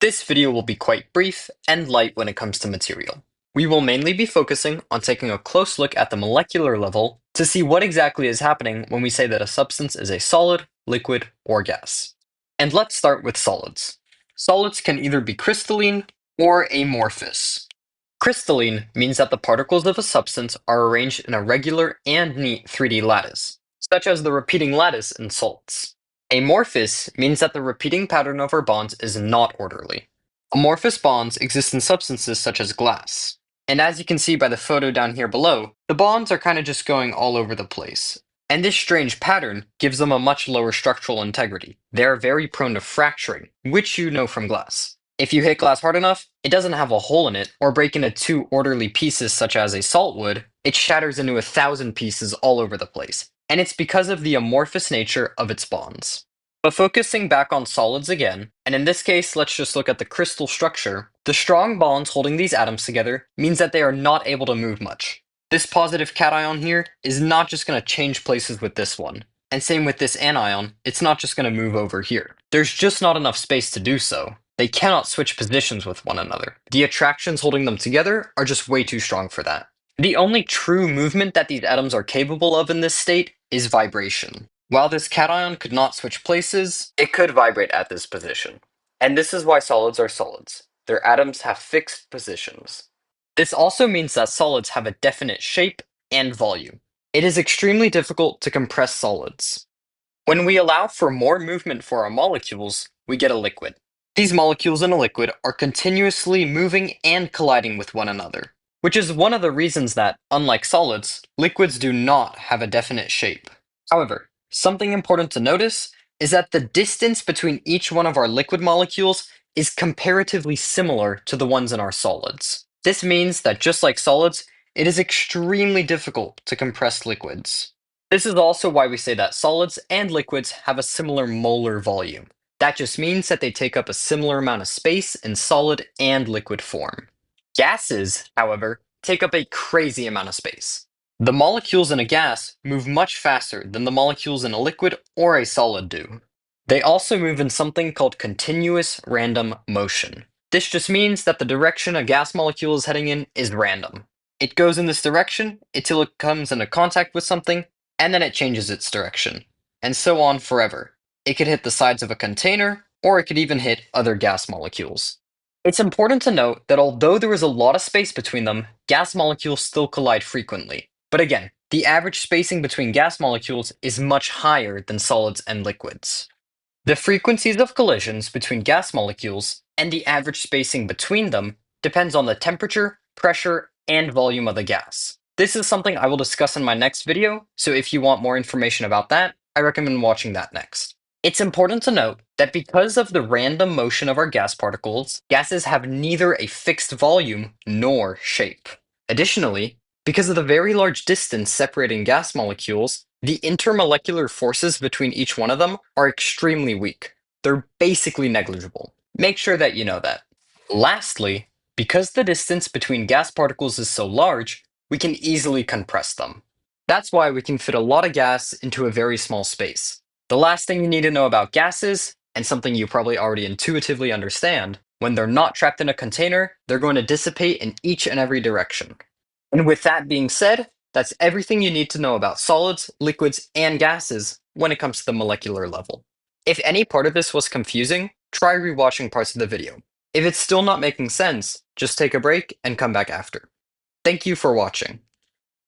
This video will be quite brief and light when it comes to material. We will mainly be focusing on taking a close look at the molecular level to see what exactly is happening when we say that a substance is a solid, liquid, or gas. And let's start with solids. Solids can either be crystalline or amorphous. Crystalline means that the particles of a substance are arranged in a regular and neat 3D lattice, such as the repeating lattice in salts. Amorphous means that the repeating pattern of our bonds is not orderly. Amorphous bonds exist in substances such as glass. And as you can see by the photo down here below, the bonds are kind of just going all over the place. And this strange pattern gives them a much lower structural integrity. They are very prone to fracturing, which you know from glass. If you hit glass hard enough, it doesn't have a hole in it or break into two orderly pieces such as a salt would, it shatters into 1,000 pieces all over the place. And it's because of the amorphous nature of its bonds. But focusing back on solids again, and in this case let's just look at the crystal structure, the strong bonds holding these atoms together means that they are not able to move much. This positive cation here is not just going to change places with this one. And same with this anion, it's not just going to move over here. There's just not enough space to do so. They cannot switch positions with one another. The attractions holding them together are just way too strong for that. The only true movement that these atoms are capable of in this state is vibration. While this cation could not switch places, it could vibrate at this position. And this is why solids are solids. Their atoms have fixed positions. This also means that solids have a definite shape and volume. It is extremely difficult to compress solids. When we allow for more movement for our molecules, we get a liquid. These molecules in a liquid are continuously moving and colliding with one another, which is one of the reasons that, unlike solids, liquids do not have a definite shape. However, something important to notice is that the distance between each one of our liquid molecules is comparatively similar to the ones in our solids. This means that just like solids, it is extremely difficult to compress liquids. This is also why we say that solids and liquids have a similar molar volume. That just means that they take up a similar amount of space in solid and liquid form. Gases, however, take up a crazy amount of space. The molecules in a gas move much faster than the molecules in a liquid or a solid do. They also move in something called continuous random motion. This just means that the direction a gas molecule is heading in is random. It goes in this direction until it comes into contact with something, and then it changes its direction. And so on forever. It could hit the sides of a container, or it could even hit other gas molecules. It's important to note that although there is a lot of space between them, gas molecules still collide frequently. But again, the average spacing between gas molecules is much higher than solids and liquids. The frequencies of collisions between gas molecules and the average spacing between them depends on the temperature, pressure, and volume of the gas. This is something I will discuss in my next video, so if you want more information about that, I recommend watching that next. It's important to note that because of the random motion of our gas particles, gases have neither a fixed volume nor shape. Additionally, because of the very large distance separating gas molecules, the intermolecular forces between each one of them are extremely weak. They're basically negligible. Make sure that you know that. Lastly, because the distance between gas particles is so large, we can easily compress them. That's why we can fit a lot of gas into a very small space. The last thing you need to know about gases, and something you probably already intuitively understand, when they're not trapped in a container, they're going to dissipate in each and every direction. And with that being said, that's everything you need to know about solids, liquids, and gases when it comes to the molecular level. If any part of this was confusing, try rewatching parts of the video. If it's still not making sense, just take a break and come back after. Thank you for watching.